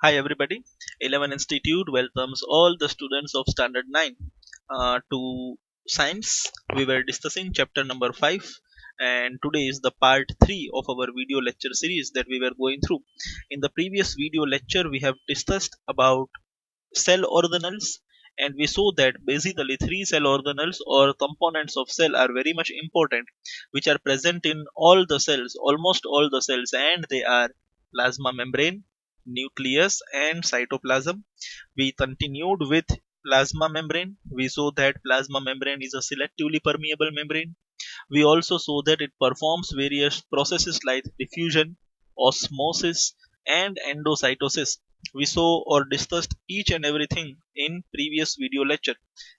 Hi everybody, 11 Institute welcomes all the students of Standard 9 to Science. We were discussing chapter number 5 and today is the part 3 of our video lecture series that we were going through. In the previous video lecture we have discussed about cell organelles and we saw that basically three cell organelles or components of cell are very much important which are present in all the cells, almost all the cells, and they are plasma membrane, nucleus and cytoplasm. We continued with plasma membrane. We saw that plasma membrane is a selectively permeable membrane. We also saw that it performs various processes like diffusion, osmosis, and endocytosis. We saw or discussed each and everything in previous video lecture.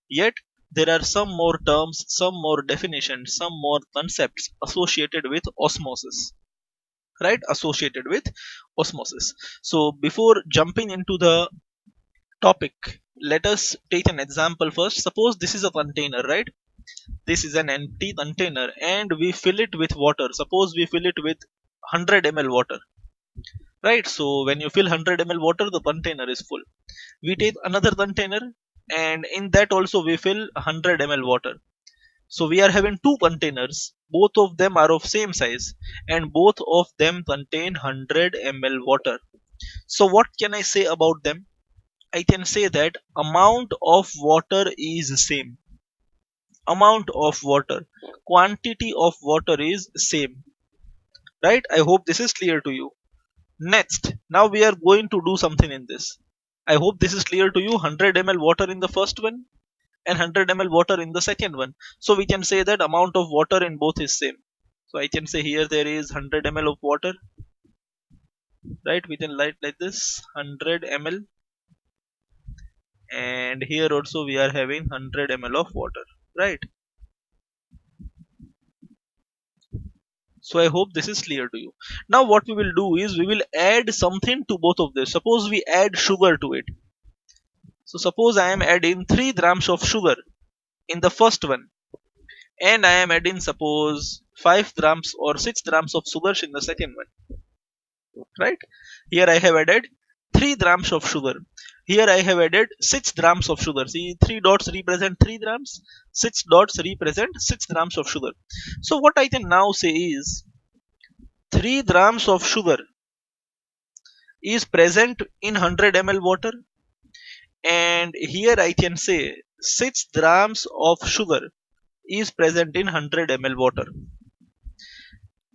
Yet there are some more terms, some more definitions, some more concepts associated with osmosis. Right? Associated with osmosis. So before jumping into the topic, let us take an example first. Suppose this is a container, right? This is an empty container and we fill it with water. Suppose we fill it with 100 ml water, right? So when you fill 100 ml water, the container is full. We take another container and in that also we fill 100 ml water. So we are having two containers, both of them are of same size and both of them contain 100 ml water. So what can I say about them? I can say that amount of water is same. Amount of water, quantity of water is same, right? I hope this is clear to you. Next, now we are going to do something in this. I hope this is clear to you. 100 ml water in the first one and 100 ml water in the second one. So we can say that amount of water in both is same. So I can say here there is 100 ml of water, right? We can write like this, 100 ml, and here also we are having 100 ml of water, right? So I hope this is clear to you. Now what we will do is we will add something to both of this. Suppose we add sugar to it. So suppose I am adding 3 grams of sugar in the first one and I am adding suppose 5 grams or 6 grams of sugar in the second one. Right? Here I have added 3 grams of sugar. Here I have added 6 grams of sugar. See, 3 dots represent 3 grams, 6 dots represent 6 grams of sugar. So what I can now say is 3 grams of sugar is present in 100 ml water, and here I can say 6 grams of sugar is present in 100 ml water.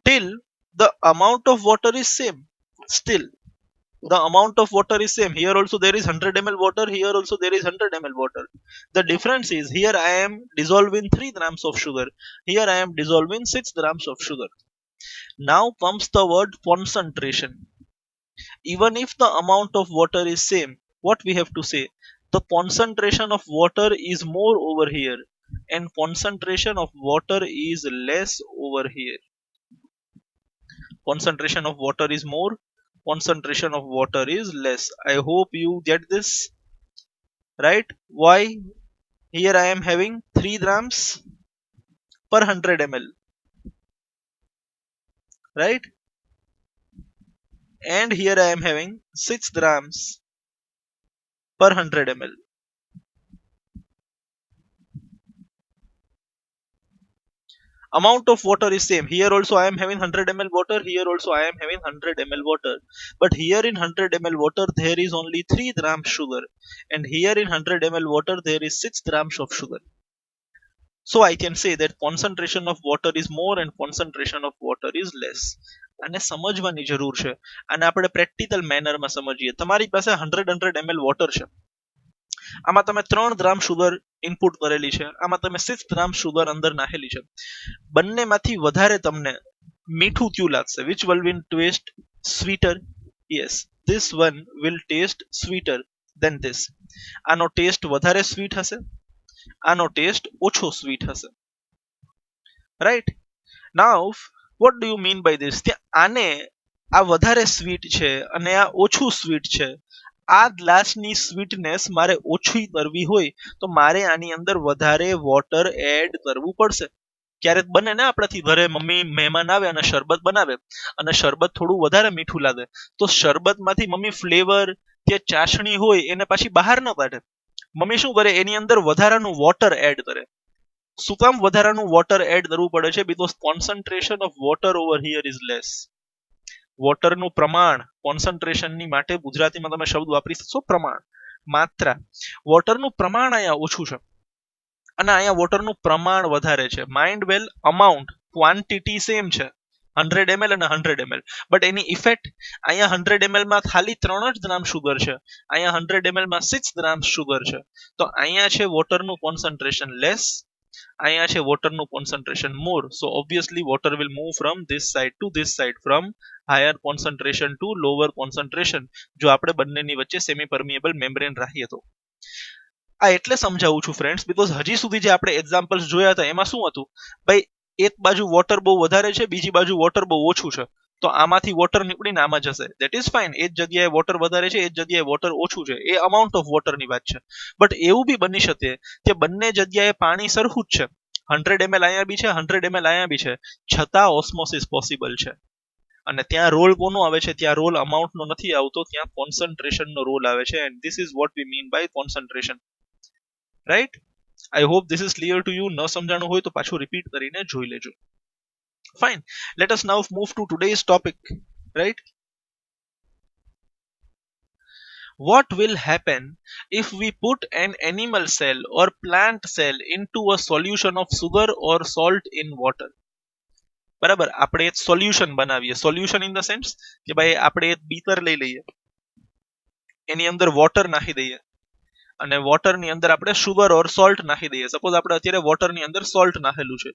Till the amount of water is same. Still the amount of water is same. Here also there is 100 ml water, here also there is 100 ml water. The difference is here I am dissolving 3 grams of sugar, here I am dissolving 6 grams of sugar. Now comes the word concentration. Even if the amount of water is same, what we have to say, the concentration of water is more over here and concentration of water is less over here. Concentration of water is more, concentration of water is less. I hope you get this, right? Why? Here I am having 3 grams per 100 ml, right? And here I am having 6 grams per 100 ml. Amount of water is same. Here also I am having 100 ml water, here also I am having 100 ml water, but here in 100 ml water there is only 3 grams sugar and here in 100 ml water there is 6 grams of sugar. So I can say that concentration of water is more and concentration of water is less. અને સમજવાની જરૂર છે, અને આપણે practical મેનરમાં સમજીએ. તમારી પાસે 100 ml water છે, આમાં તમે 3 ગ્રામ સુગર ઇનપુટ કરેલી છે, આમાં તમે 6 ગ્રામ સુગર અંદર નાખેલી છે. બંનેમાંથી વધારે તમને મીઠું ક્યું લાગશે? Which one will taste sweeter? Yes, this one will taste sweeter than this. આનો ટેસ્ટ વધારે સ્વીટ હશે, આનો ટેસ્ટ ઓછો સ્વીટ હશે, right? Now what do you mean by this? કે આને આ વધારે સ્વીટ છે અને આ ઓછું સ્વીટ છે. આ ગ્લાસની સ્વીટનેસ મારે ઓછી કરવી હોય તો મારે આની અંદર વધારે વોટર એડ કરવું પડશે. ક્યારેક બને ને આપણાથી ઘરે મમ્મી મહેમાન આવે અને શરબત બનાવે અને શરબત થોડું વધારે મીઠું લાગે તો શરબતમાંથી મમ્મી ફ્લેવર તે ચાસણી હોય એને પાછી બહાર ન કાઢે. મમ્મી શું કરે, એની અંદર વધારાનું વોટર એડ કરે. શું કામ વધારાનું વોટર એડ કરવું પડે છે? Because concentration of water over here is less. વોટરનું પ્રમાણ, કોન્સન્ટ્રેશનની માટે ગુજરાતીમાં તમે શબ્દ વાપરી શકશો પ્રમાણ, માત્રા. વોટરનું પ્રમાણ અહીંયા ઓછું છે અને અહીંયા વોટરનું પ્રમાણ વધારે છે. માઇન્ડ વેલ, અમાઉન્ટ, ક્વોન્ટિટી સેમ છે, 100 ml અને 100 ml, બટ એની ઇફેક્ટ, અહીંયા 100 ml માં ખાલી 3 જ ગ્રામ શુગર છે, અહીંયા 100 ml માં 6 ગ્રામ શુગર છે. તો અહીંયા છે વોટરનું કોન્સન્ટ્રેશન લેસ, અહીંયા છે વોટરનું concentration more. So obviously water will move from this side to this side, from higher concentration to lower concentration, જો આપણે બંનેની વચ્ચે સેમી પરમિએબલ મેમ્બ્રેન રાખીએ તો. આ એટલે સમજાવું છું ફ્રેન્ડ્સ, બીકોઝ હજી સુધી જે આપણે એક્ઝામ્પલ્સ જોયા હતા એમાં શું હતું, ભાઈ એક બાજુ વોટર બહુ વધારે છે, બીજી બાજુ વોટર બહુ ઓછું છે, તો આમાંથી વોટર નીકળીને આમાં જશે. That is fine. એ જ જગ્યાએ વોટર વધારે છે, એ જ જગ્યાએ વોટર ઓછું છે, એ અમાઉન્ટ ઓફ વોટરની વાત છે. બટ એવું બી બની શકે કે બંને જગ્યાએ પાણી સરખું જ છે, 100 ml અહીંયા બી છે, 100 ml અહીંયા બી છે, છતાં ઓસ્મોસિસ પોસિબલ છે. અને ત્યાં રોલ કોનો આવે છે? ત્યાં રોલ અમાઉન્ટનો નથી આવતો, ત્યાં કોન્સન્ટ્રેશનનો રોલ આવે છે. And this is what we mean by concentration. Right? I hope this is clear to you. ન સમજાણું હોય તો પાછું રિપીટ કરીને જોઈ લેજો. Fine. Let us now move to today's topic. Right? What will happen if we put an animal cell or plant cell into a solution of sugar or salt in water? બરાબર, આપણે એક solution બનાવીએ. Solution in the sense કે ભાઈ આપણે એક beaker લઈ લઈએ, એની અંદર વોટર નાખી દઈએ અને વોટરની અંદર આપણે સુગર ઓર સોલ્ટ નાખી દઈએ. સપોઝ આપણે અત્યારે વોટરની અંદર સોલ્ટ નાખેલું છે,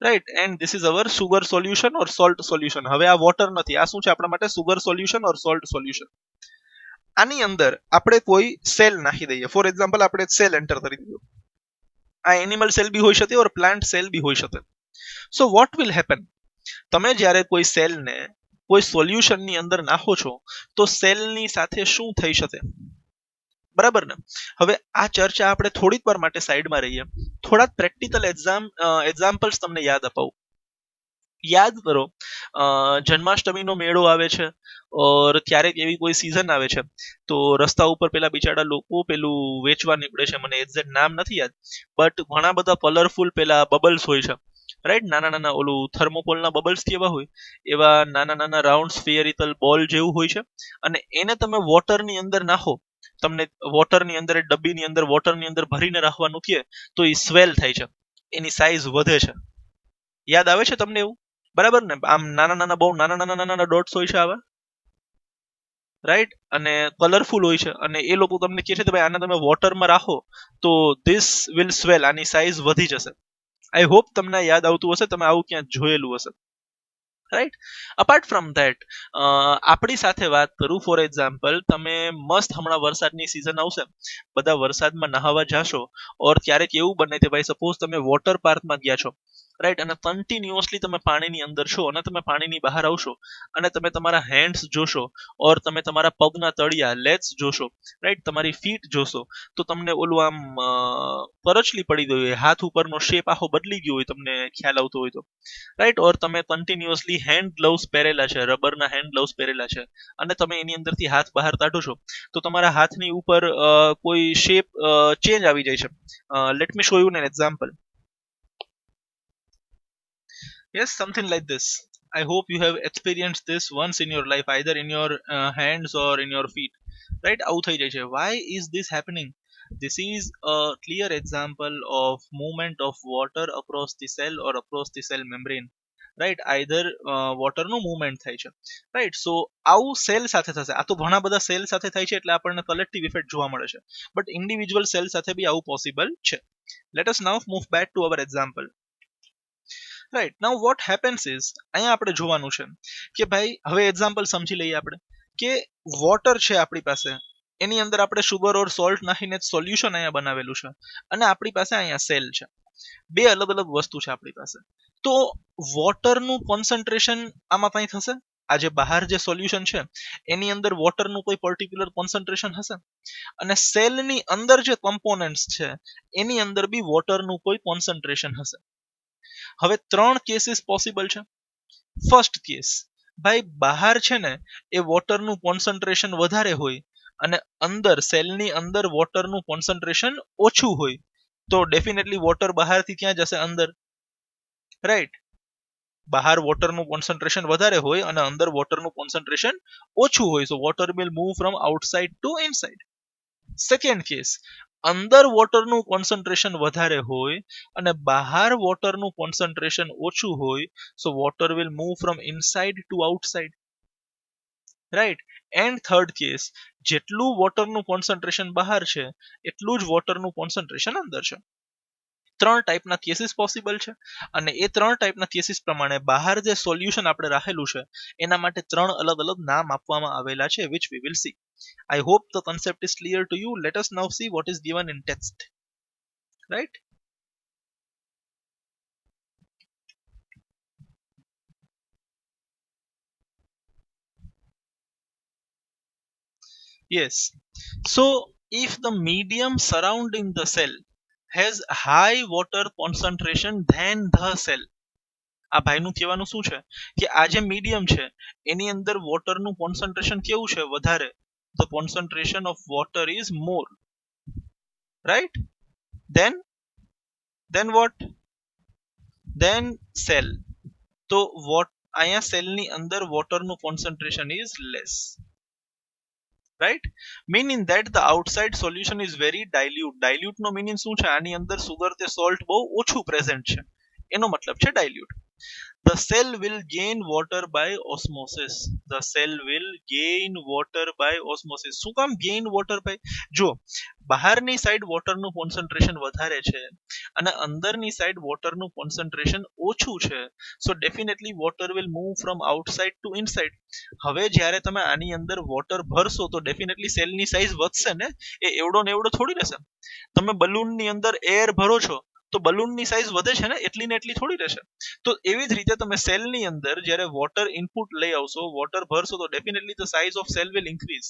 right? And this is our sugar solution or salt solution. હવે આ વોટર નથી, આ શું છે આપણા માટે? સુગર સોલ્યુશન ઓર સોલ્ટ સોલ્યુશન. આની અંદર આપણે કોઈ સેલ નાખી દઈએ. ફોર એક્ઝામ્પલ આપણે સેલ એન્ટર કરી દીધો. આ એનિમલ સેલ બી હોઈ શકે ઓર પ્લાન્ટ સેલ બી હોઈ શકે. સો વોટ વિલ હેપન? તમે જ્યારે કોઈ સેલને કોઈ સોલ્યુશનની અંદર નાખો છો તો સેલની સાથે શું થઈ શકે? બરાબર ને? હવે આ ચર્ચા આપણે થોડીક વાર માટે સાઈડમાં રહીએ, થોડાક પ્રેક્ટિકલ એક્ઝામ્પલ્સ તમને યાદ અપાવું. યાદ કરો, જન્માષ્ટમીનો મેળો આવે છે ઓર ક્યારેક એવી કોઈ સીઝન આવે છે તો રસ્તા ઉપર પેલા બિચારા લોકો પેલું વેચવા નીકળે છે, મને એક્ઝેક્ટ નામ નથી યાદ, બટ ઘણા બધા કલરફુલ પેલા બબલ્સ હોય છે, રાઈટ? નાના નાના ઓલું થર્મોકોલના બબલ્સ કેવા હોય એવા નાના નાના રાઉન્ડ સ્ફેરિકલ બોલ જેવું હોય છે, અને એને તમે વોટરની અંદર નાખો, તમને વોટરની અંદર, ડબ્બીની અંદર વોટરની અંદર ભરીને રાખવાનું કહે તો એ સ્વેલ થાય છે, એની સાઈઝ વધે છે. યાદ આવે છે તમને એવું? બરાબર ને? આમ નાના નાના બહુ નાના નાના નાના ડોટ્સ હોય છે આવા, રાઈટ? અને કલરફુલ હોય છે, અને એ લોકો તમને કહે છે કે ભાઈ આને તમે વોટરમાં રાખો તો ધીસ વિલ સ્વેલ, આની સાઈઝ વધી જશે. આઈ હોપ તમને યાદ આવતું હશે, તમે આવું ક્યાં જોયેલું હશે, રાઈટ? અપાર્ટ ફ્રોમ ધેટ, આપણી સાથે વાત કરું, ફોર એક્ઝામ્પલ તમે મસ્ત હમણાં વરસાદની સિઝન આવશે, બધા વરસાદમાં નહાવા જાશો ઓર ક્યારેક એવું બને કે ભાઈ સપોઝ તમે વોટર પાર્કમાં ગયા છો, રાઈટ? અને કન્ટિન્યુઅસલી તમે પાણીની અંદર છો અને તમે પાણીની બહાર આવશો અને તમે તમારા હેન્ડ્સ જોશો ઓર તમે તમારા પગના તળિયા લેગ્સ જોશો, રાઈટ? તમારી ફીટ જોશો તો તમને ઓલું આમ કરચલી પડી ગઈ હોય, હાથ ઉપરનો શેપ આખો બદલી ગયો હોય, તમને ખ્યાલ આવતો હોય તો, રાઈટ? ઓર તમે કન્ટિન્યુઅસલી હેન્ડ ગ્લવ્સ પહેરેલા છે, રબરના હેન્ડ ગ્લવ્સ પહેરેલા છે, અને તમે એની અંદરથી હાથ બહાર કાઢો છો તો તમારા હાથની ઉપર કોઈ શેપ ચેન્જ આવી જાય છે. Let me show U an example. Yes, something like this. I hope you have experienced this once in your life, either in your hands or in your feet, right? આવું થઈ જાય છે. Why is this happening? This is a clear example of movement of water across the cell or across the cell membrane, right? Either વોટરનું movement થાય છે, right? સો આવું cell સાથે થશે. આ તો ઘણા બધા સેલ સાથે થાય છે એટલે આપણને કલેક્ટિવ ઇફેક્ટ જોવા મળે છે, બટ ઇન્ડિવિજ્યુઅલ સેલ સાથે બી આવું પોસિબલ છે. Late us now move back to our example. Right? Now what happens is, અહીંયા આપણે જોવાનું છે કે ભાઈ હવે એક્ઝામ્પલ સમજી લઈએ આપણે કે વોટર છે આપણી પાસે, એની અંદર આપણે શુગર ઓર સોલ્ટ નાખીને સોલ્યુશન અહીંયા બનાવેલું છે, અને આપણી પાસે અહીંયા સેલ છે. બે અલગ અલગ વસ્તુ છે આપણી પાસે. તો વોટરનું કોન્સન્ટ્રેશન આમાં કઈ થશે? આ જે બહાર જે સોલ્યુશન છે એની અંદર વોટરનું કોઈ પર્ટિક્યુલર કોન્સન્ટ્રેશન હશે, અને સેલની અંદર જે કમ્પોનન્ટ્સ છે એની અંદર બી વોટરનું કોઈ કોન્સન્ટ્રેશન હશે. હવે 3 કેસીસ પોસિબલ છે. ફર્સ્ટ કેસ, ભાઈ બહાર છે ને એ વોટરનું કોન્સન્ટ્રેશન વધારે હોય અને અંદર સેલની અંદર વોટરનું કોન્સન્ટ્રેશન ઓછું હોય તો ડેફિનેટલી વોટર બહારથી ક્યાં જશે? અંદર, રાઈટ? બહાર વોટરનું કોન્સન્ટ્રેશન વધારે હોય અને અંદર વોટરનું કોન્સન્ટ્રેશન ઓછું હોય, so water will move from outside to inside. Second case, અંદર વોટરનું કોન્સન્ટ્રેશન વધારે હોય અને બહાર વોટરનું કોન્સન્ટ્રેશન ઓછું હોય, so water will move from inside to outside, right? And third case, જેટલું વોટરનું કોન્સન્ટ્રેશન બહાર છે એટલું જ વોટરનું કોન્સન્ટ્રેશન અંદર છે. ત્રણ ટાઈપના કેસીસ પોસિબલ છે અને એ ત્રણ ટાઈપના કેસીસ પ્રમાણે બહાર જે સોલ્યુશન આપણે રાખેલું છે એના માટે ત્રણ અલગ અલગ નામ આપવામાં આવેલા છે, which we will see. I hope the concept is clear to you. Let us now see what is given in text, right? Yes. So if the medium surrounding the cell has high water concentration than the cell, આ ભાઈનું કહેવાનું શું છે કે આ જે medium છે એની અંદર વોટરનું કોન્સન્ટ્રેશન કેવું છે? વધારે. The concentration of water is more, right? Then what? Then cell. તો અહીંયા સેલની અંદર વોટરનું concentration is less, right? Meaning that the outside solution is very dilute. Dilute નો મીનિંગ શું છે? આની અંદર સુગર કે સોલ્ટ બહુ ઓછું પ્રેઝન્ટ છે, એનો મતલબ છે dilute. The cell will gain water by osmosis. The cell will gain water by osmosis. શું કામ gain water by? જો બહારની સાઈડ વોટરનું કોન્સન્ટ્રેશન વધારે છે અને અંદરની સાઈડ વોટરનું કોન્સન્ટ્રેશન ઓછું છે, so definitely water will move from outside to inside. હવે જ્યારે તમે આની અંદર વોટર ભરશો તો ડેફિનેટલી સેલની સાઈઝ વધશે ને, એ એવડો ને એવડો થોડી રહેશે. તમે બલૂનની અંદર એર ભરો છો તો બલૂનની સાઈઝ વધે છે ને, એટલી ને એટલી થોડી રહેશે. તો એવી જ રીતે તમે સેલની અંદર જ્યારે વોટર ઇનપુટ લઈ આવશો, વોટર ભરશો તો definitely the size of cell will increase,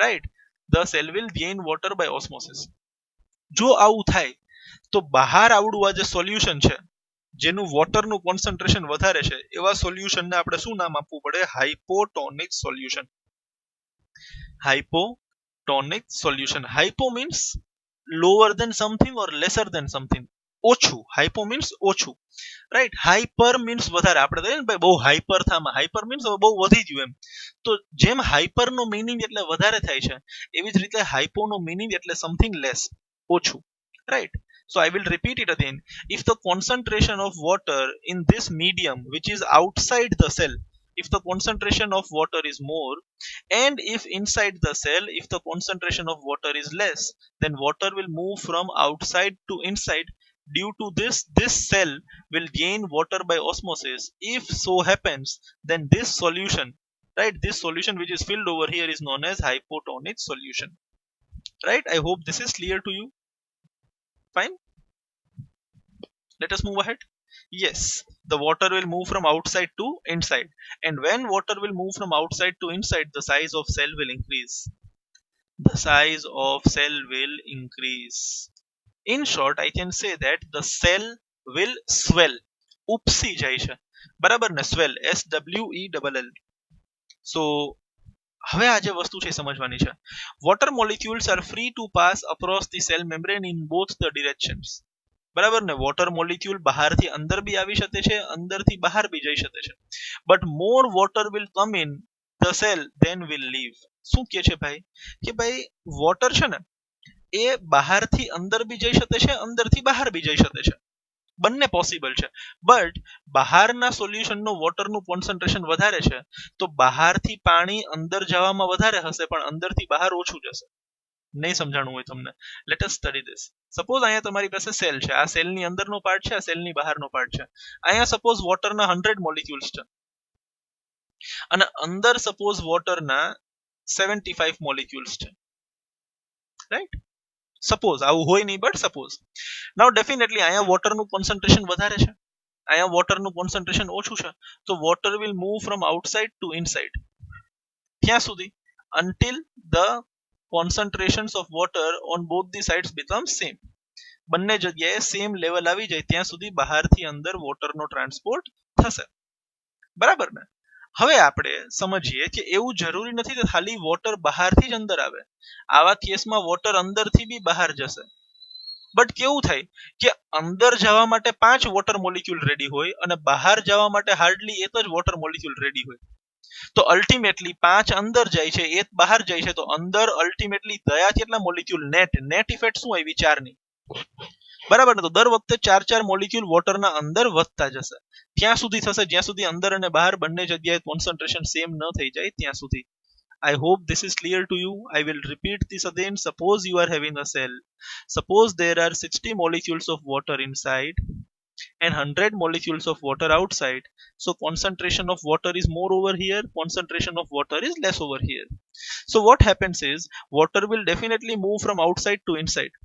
right? The cell will gain water by osmosis. જો આવું થાય તો બહાર આવડું આ જે સોલ્યુશન છે જેનું વોટરનું કોન્સન્ટ્રેશન વધારે છે એવા સોલ્યુશનને આપણે શું નામ આપવું પડે? Hypotonic solution. Hypotonic solution. Hypo means lower than something or lesser than something. ઓછું. હાઇપો મીન્સ ઓછું, રાઈટ? હાઇપર મીન્સ વધારે. આપણે કહીએ ને ભાઈ બહુ હાઇપર થામાં, હાઇપર મીન્સ બહુ વધી ગયું એમ. તો જેમ હાઇપર નો મીનિંગ એટલે વધારે થાય છે એવી જ રીતે હાઇપો નો મીનિંગ એટલે સમથિંગ લેસ, ઓછું, right? So I will repeat it again. If the concentration of water in this medium which is outside the cell, if the concentration of water is more, and if inside the cell if the concentration of water is less, then water will move from outside to inside. Due to this cell will gain water by osmosis. If so happens, then this solution, right, this solution which is filled over here is known as hypotonic solution, right? I hope this is clear to you. Fine, let us move ahead. Yes, the water will move from outside to inside, and when water will move from outside to inside, the size of cell will increase. The size of cell will increase. In short, I can say that the cell will swell. ઉપસી જાય છે, બરાબર ને? swell, SWELL. So હવે આ જે વસ્તુ છે સમજવાની છે. Water molecules are free to pass across the cell membrane in both the directions. બરાબર ને? વોટર મોલિક્યુલ બહારથી અંદર બી આવી શકે છે, અંદરથી બહાર બી જઈ શકે છે. But more water will come in the cell then will leave. શું કે છે ભાઈ? કે ભાઈ વોટર છે ને એ બહારથી અંદર બી જઈ શકે છે, અંદરથી બહાર બી જઈ શકે છે, બંને પોસિબલ છે. બટ બહારના સોલ્યુશનનો વોટરનું કોન્સન્ટ્રેશન વધારે છે તો બહારથી પાણી અંદર જવામાં વધારે હશે પણ અંદરથી બહાર ઓછું જશે. નહીં સમજાણું હોય તમને, let us study this. Suppose અહીંયા તમારી પાસે સેલ છે, આ સેલની અંદરનો પાર્ટ છે, આ સેલની બહારનો પાર્ટ છે. અહીંયા સપોઝ વોટરના 100 મોલિક્યુલ્સ છે અને અંદર સપોઝ વોટરના 75 મોલિક્યુલ્સ છે, રાઈટ? સપોઝ, આવું હોય નહીં બટ સપોઝ. નાઉ ડેફિનેટલી અહીંયા વોટરનું કોન્સન્ટ્રેશન વધારે છે, અહીંયા વોટરનું કોન્સન્ટ્રેશન ઓછું છે, તો water will move from outside to inside. ક્યાં સુધી? until the concentrations of water on both the sides become same. બંને જગ્યાએ સેમ લેવલ આવી જાય ત્યાં સુધી બહારથી અંદર વોટરનો ટ્રાન્સપોર્ટ થશે, બરાબર ને? હવે આપણે સમજીએ કે એવું જરૂરી નથી કે ખાલી વોટર બહારથી જ અંદર આવે. આવા કેસમાં વોટર અંદરથી બી બહાર જશે. બટ કેવું થાય કે અંદર જવા માટે 5 વોટર મોલિક્યુલ રેડી હોય અને બહાર જવા માટે હાર્ડલી એક જ વોટર મોલિક્યુલ રેડી હોય. તો અલ્ટિમેટલી 5 અંદર જાય છે, એક બહાર જાય છે, તો અંદર અલ્ટિમેટલી દયા કેટલા મોલિક્યુલ નેટ ઇફેક્ટ શું આવી 4 ની. બરાબર ને? તો દર વખતે 4 મોલિક્યુલ વોટરના અંદર વધતા જશે. ત્યાં સુધી થશે જ્યાં સુધી અંદર અને બહાર બંને જગ્યાએ કોન્સન્ટ્રેશન સેમ ન થઈ જાય ત્યાં સુધી. I hope this is clear to you. I will repeat this again. Suppose you are having a cell. Suppose there are 60 molecules of water inside and 100 molecules of water outside. So concentration of water is more over here, concentration of water is less over here. So what happens is water will definitely move from outside to inside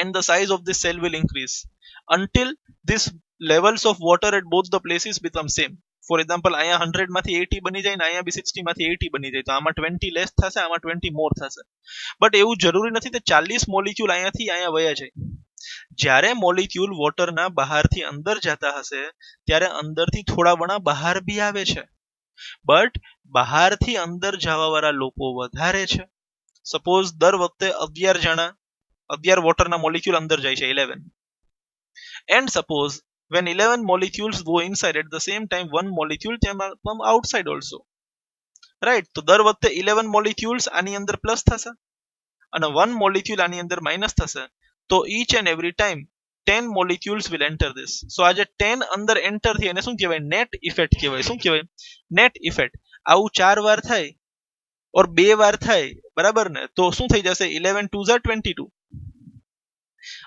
and the size of this cell will increase until these levels of water at both the places become same. For example, અહીંયા 100 માંથી 80 બની જાય ને અહીંયા બી 60 માંથી 80 બની જાય, તો આમાં 20 લેસ થશે, આમાં 20 મોર થશે. બટ એવું જરૂરી નથી કે 40 મોલિક્યુલ અહીંયાથી અહીંયા વયા જાય. જ્યારે મોલિક્યુલ વોટરના બહારથી અંદર જતા હશે ત્યારે અંદરથી થોડા ઘણા બહાર બી આવે છે, બટ બહારથી અંદર જવા વાળા લોકો વધારે છે. સપોઝ દર વખતે 11 જણા 11 વોટરના મોલિક્યુલ અંદર જાય છે, 11. And suppose when 11 molecules go inside at the same time, one molecule come outside also. Right? તો દર વખતે 11 molecules આની અંદર પ્લસ થશે અને 1 molecule આની અંદર માઇનસ થશે. તો each and every time 10 molecules will enter this. So આજે 10 અંદર એન્ટર થઈ એને શું કહેવાય? નેટ ઇફેક્ટ કહેવાય. શું કહેવાય? Net effect. આવું 4 વાર થાય ઓર 2 વાર થાય, બરાબર ને? તો શું થઈ જશે? 11 2 ઝા 22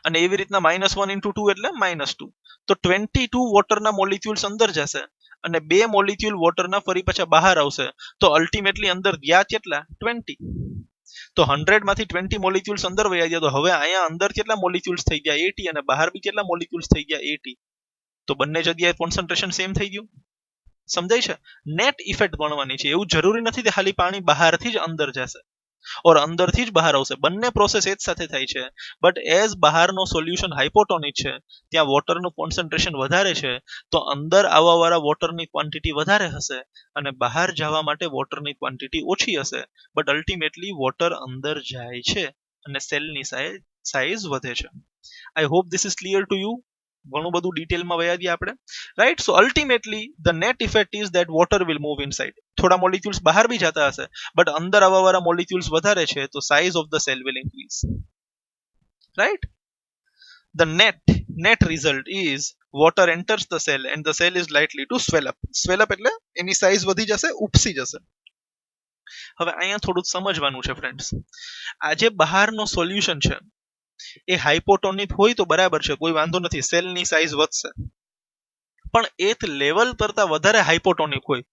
અને એવી રીતના -1 × 2 એટલે -2. તો 22 વોટરના મોલિક્યુલ્સ અંદર જશે અને 2 મોલિક્યુલ વોટરના ફરી પાછા બહાર આવશે. તો અલ્ટિમેટલી અંદર ગયા કેટલા? 20. તો 100 માંથી 20 મોલિક્યુલ્સ અંદર વયા ગયા, તો હવે અહીંયા અંદર કેટલા મોલિક્યુલ્સ થઈ ગયા? 80 અને બહાર બી કેટલા મોલિક્યુલ્સ થઈ ગયા? 80. તો બંને જગ્યાએ કોન્સન્ટ્રેશન સેમ થઈ ગયું. સમજાય છે? નેટ ઇફેક્ટ ગણવાની છે. એવું જરૂરી નથી કે ખાલી પાણી બહારથી જ અંદર જશે ઓર અંદરથી જ બહાર આવશે. બંને પ્રોસેસ એક સાથે થાય છે. બટ એઝ બહારનો સોલ્યુશન હાઇપોટોનિક છે, ત્યાં વોટરનું કોન્સન્ટ્રેશન વધારે છે, તો અંદર આવવાવાળા વોટરની ક્વોન્ટિટી વધારે હશે અને બહાર જવા માટે વોટરની ક્વોન્ટિટી ઓછી હશે. બટ અલ્ટિમેટલી વોટર અંદર જાય છે અને સેલની સાઇઝ વધે છે. આઈ hope this is clear to you. ઘણું બધું ડિટેલમાં વયા ગયા આપણે, right? So ultimately the net effect is that water will move inside. થોડા મોલિક્યુલ્સ બહાર બી જતા હશે, બટ અંદર આવવાવાળા મોલિક્યુલ્સ વધારે છે, તો size of the cell will increase. Right? The net result is water enters the cell and the cell is likely to swell up. Swell up એટલે એની સાઇઝ વધી જશે, ઉપસી જશે. હવે અહીંયા થોડું સમજવાનું છે ફ્રેન્ડ્સ. આ જે બહારનો સોલ્યુશન છે એ હાઇપોટોનિક હોય તો બરાબર છે, કોઈ વાંધો નથી, સેલની સાઇઝ વધશે. પણ એક લેવલ કરતા વધારે હાઇપોટોનિક હોય,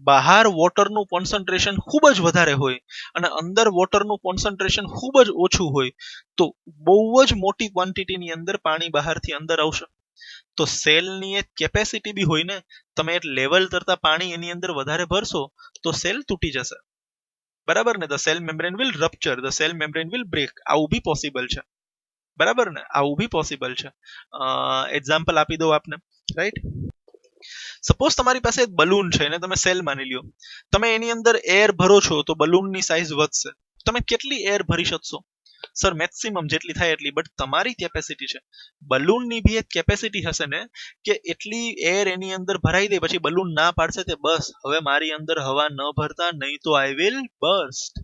બહાર વોટરનું કોન્સન્ટ્રેશન ખૂબ જ વધારે હોય અને અંદર વોટરનું કોન્સન્ટ્રેશન ખૂબ જ ઓછું હોય, તો બહુ જ મોટી ક્વોન્ટિટીની અંદર પાણી બહારથી અંદર આવશે. તો સેલની એક કેપેસિટી બી હોય ને, તમે એક લેવલ કરતા પાણી એની અંદર વધારે ભરશો તો સેલ તૂટી જશે. બરાબર ને? The cell membrane will rupture, the cell membrane will break. આવું બી પોસિબલ છે. બરાબર ને? આવું બી પોસિબલ છે. એક્ઝામ્પલ આપી દઉં આપને, રાઈટ? સપોઝ તમારી પાસે એક બલૂન છે અને તમે સેલ માની લ્યો, તમે એની અંદર એર ભરો છો તો બલૂનની સાઇઝ વધશે. તમે કેટલી એર ભરી શકશો? સર મેક્સિમમ જેટલી થાય એટલી. બટ તમારી કેપેસિટી છે, બલૂનની બી એક કેપેસિટી હશે ને, કે એટલી એર એની અંદર ભરાઈ દે પછી બલૂન ના પાડશે તે બસ હવે મારી અંદર હવા ન ભરતા, નહીં તો આઈ વિલ બર્સ્ટ.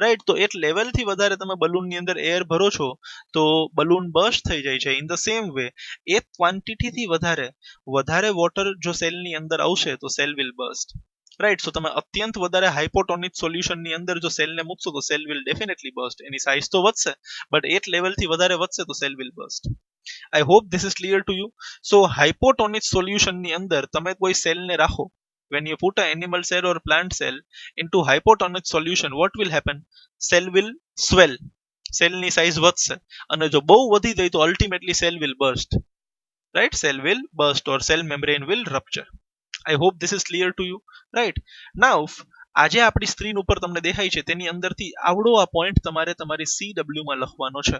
રાઈટ? તો એક લેવલથી વધારે તમે બલૂનની અંદર એર ભરો છો તો બલૂન બર્સ્ટ થઈ જાય છે. ઇન ધ સેમ વે એક ક્વોન્ટિટીથી વધારે વોટર જો સેલની અંદર આવશે તો સેલ વિલ બર્સ્ટ. રાઈટ? સો તમે અત્યંત વધારે હાઇપોટોનિક સોલ્યુશનની અંદર જો સેલને મૂકશો તો સેલ વિલ ડેફિનેટલી બર્સ્ટ. એની સાઇઝ તો વધશે બટ એક લેવલથી વધારે વધશે તો cell will burst. I hope this is clear to you. So hypotonic સોલ્યુશનની અંદર તમે કોઈ સેલને રાખો, when you put an animal cell or plant cell into hypotonic solution, what will happen? Cell will swell. Cell ની size વધશે અને જો બહુ વધી જાય તો ultimately cell will burst. Right? Cell will burst or cell membrane will rupture. I hope this is clear to you. Right? Now આજે આપણી સ્ક્રીન ઉપર તમને દેખાય છે તેની અંદરથી આવડો આ પોઈન્ટ તમારે તમારી CW માં લખવાનો છે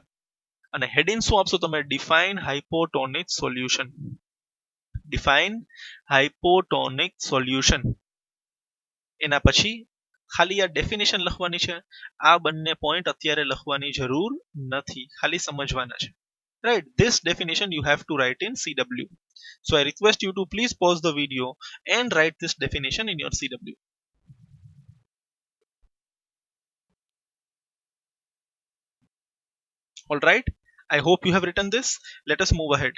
અને હેડિંગ શું આપશો તમે? Define hypotonic solution. Define hypotonic solution. એના પછી ખાલી આ ડેફિનેશન લખવાની છે, આ બંને પોઈન્ટ અત્યારે લખવાની જરૂર નથી, ખાલી સમજવાના છે. Right, this definition you have to write in CW. So I request you to please pause the video and write this definition in your CW. All right, I hope you have written this. Let us move ahead.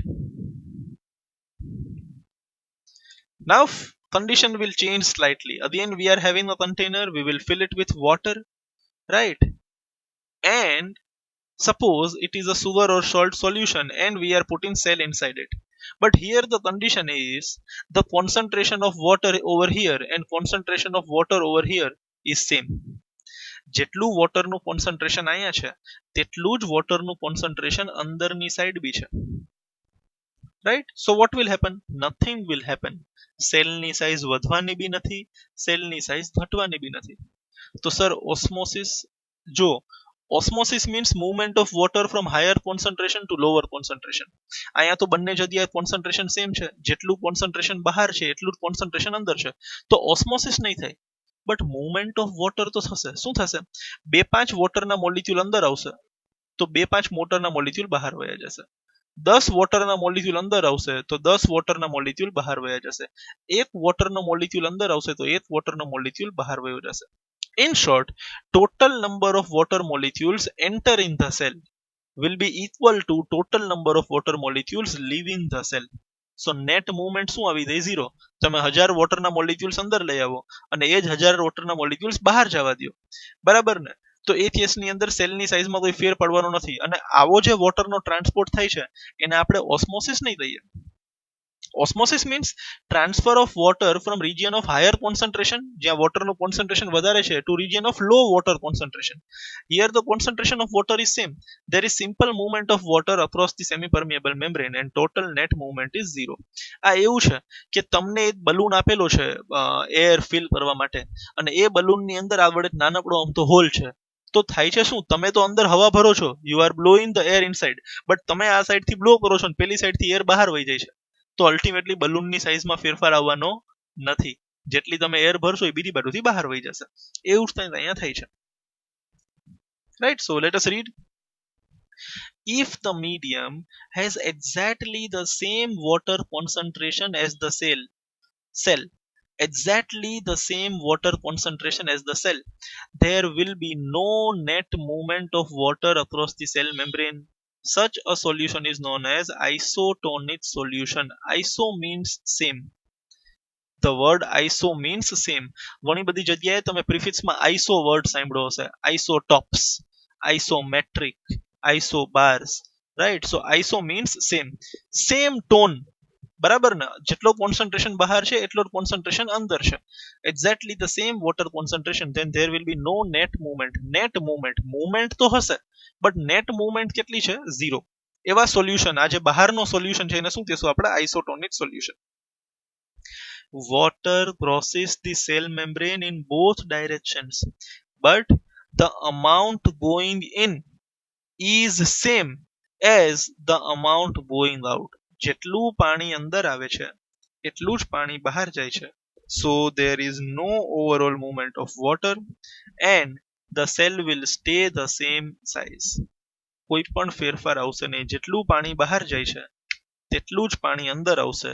Now condition will change slightly. Again we are having a container, we will fill it with water, right? And suppose it is a sugar or salt solution and we are putting cell inside it. But here the condition is the concentration of water over here and concentration of water over here is same. જેટલું વોટરનું concentration અહીંયા છે તેટલું જ વોટરનું concentration અંદરની side બી છે. Right, so what will happen? Nothing will happen. સેલની સાઈઝ વધવાની બી નથી, સેલની સાઈઝ ઘટવાની બી નથી. તો સર ઓસ્મોસિસ, જો osmosis means movement of water from higher concentration to lower concentration. અહીંયા તો બંને જગ્યાએ કોન્સન્ટ્રેશન સેમ છે, જેટલું કોન્સન્ટ્રેશન બહાર છે એટલું જ કોન્સન્ટ્રેશન અંદર છે, તો ઓસ્મોસિસ નહીં થાય. બટ મૂવમેન્ટ ઓફ વોટર તો થશે. શું થશે? 2-5 વોટરના મોલિક્યુલ અંદર આવશે તો 2-5 વોટરના મોલિક્યુલ બહાર વયા જશે. 10 વોટરના મોલિક્યુલ અંદર આવશે તો 10 વોટરના મોલિક્યુલ બહાર વયા જશે. 1 વોટરનો મોલિક્યુલ અંદર આવશે તો 1 વોટરનો મોલિક્યુલ બહાર વયો જશે. In short, total number of water molecules enter in the cell will be equal to total number of water molecules leaving the cell. So net movement શું આવી જાય? 0. તમે 1000 વોટરના મોલિક્યુલ્સ અંદર લઈ આવો અને એ જ 1000 વોટરના મોલિક્યુલ્સ બહાર જવા દો, બરાબર ને? તો એ કેસની અંદર સેલની સાઈઝમાં કોઈ ફેર પડવાનો નથી. અને આવો જે વોટરનો ટ્રાન્સપોર્ટ થાય છે એને આપણે ઓસ્મોસિસ નહીં કહીએ. Osmosis means transfer of water from region of higher concentration, જ્યાં વોટરનું કોન્સન્ટ્રેશન વધારે છે, to region of low water concentration. Here the concentration of water is same. There is simple movement of water across the semi-permeable membrane and total net movement is 0. આ એવું છે કે તમને એક balloon આપેલો છે એર ફિલ કરવા માટે અને એ બલૂનની અંદર આ વડે નાનકડો આમ તો હોલ છે. તો થાય છે શું? તમે તો અંદર હવા ભરો છો, you are blowing the air inside, but તમે આ સાઈડથી બ્લો કરો છો અને પેલી સાઈડથી એર બહાર વહી જાય છે. તો અલ્ટિમેટલી બલૂનની સાઈઝમાં ફેરફાર આવવાનો નથી. જેટલી તમે એર ભરશો એ બીજી બાજુથી બહાર વહી જશે. એવું જ અહીંયા થાય છે. Right, so let us read. If the medium has exactly the same water concentration as the cell, exactly the same water concentration as the cell, there will be no net movement of water across the cell membrane. Such a solution is known as isotonic solution. Iso means same. The word iso means same. ઘણી બધી જગ્યાએ તમે પ્રિફિક્સમાં iso word સાંભળ્યો હશે. Isotopes, isometric, isobars, right? So iso means same. Same tone, બરાબર ને? જેટલો concentration બહાર છે એટલો જ કોન્સન્ટ્રેશન અંદર છે. Exactly the same water concentration, then there will be no net movement. net movement તો હશે બટ નેટ મૂવમેન્ટ કેટલી છે? 0. એવા સોલ્યુશન, આ જે બહારનો સોલ્યુશન છે એને શું કહેશું આપણે? આઇસોટોનિક solution. Water crosses the cell membrane in both directions, but the amount going in is same as the amount going out. જેટલું પાણી અંદર આવે છે એટલું જ પાણી બહાર જાય છે. So there is no overall movement of water and the cell will stay the same size. કોઈ પણ ફેરફાર આવશે નહીં. જેટલું પાણી બહાર જાય છે તેટલું જ પાણી અંદર આવશે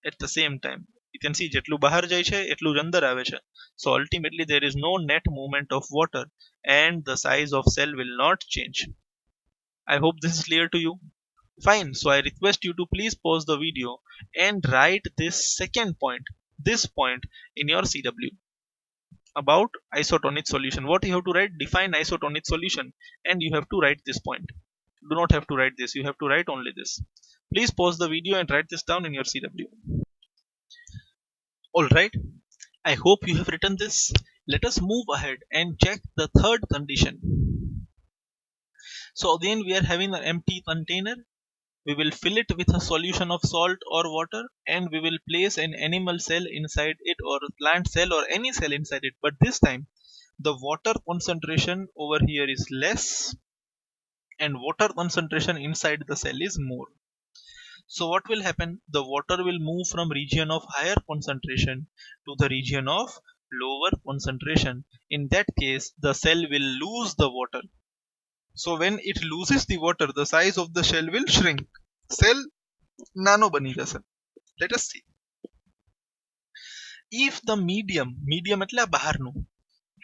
at the same time. You can see જેટલું બહાર જાય છે એટલું જ અંદર આવે છે. So ultimately there is no net movement of water and the size of cell will not change. I hope this is clear to you. Fine, so I request you to please pause the video and write this second point, this point in your CW about isotonic solution. What you have to write? Define isotonic solution and you have to write this point. Do not have to write this, you have to write only this. Please pause the video and write this down in your CW. Alright, I hope you have written this. Let us move ahead and check the third condition. So again we are having an empty container. We will fill it with a solution of salt or water and we will place an animal cell inside it or a plant cell or any cell inside it. But this time the water concentration over here is less and water concentration inside the cell is more. So what will happen? The water will move from region of higher concentration to the region of lower concentration, in that case the cell will lose the water. So when it loses the water, the size of the shell will shrink. Cell nano bani jase. Let us see. If the medium એટલે આ બહારનું,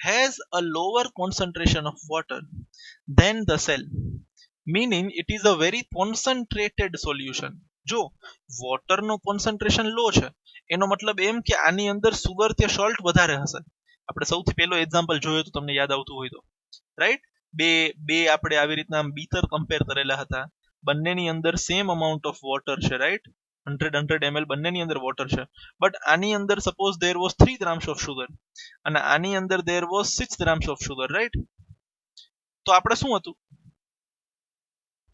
has a lower concentration of water than the cell, meaning it is a very concentrated solution. જો વોટરનું concentration લો છે એનો મતલબ એમ કે આની અંદર સુગર કે સોલ્ટ વધારે હશે. આપણે સૌથી પહેલો એક્ઝામ્પલ જોયો તો તમને યાદ આવતું હોય તો, રાઈટ, બે બે આપણે આવી રીતના બીકર કમ્પેર કરેલા હતા, બંનેની અંદર સેમ અમાઉન્ટ ઓફ વોટર છે, રાઈટ, 100 ml બંનેની અંદર વોટર છે, બટ આની અંદર suppose there was 3 grams of sugar અને આની અંદર there was 6 grams of sugar, right. તો આપણે શું હતું,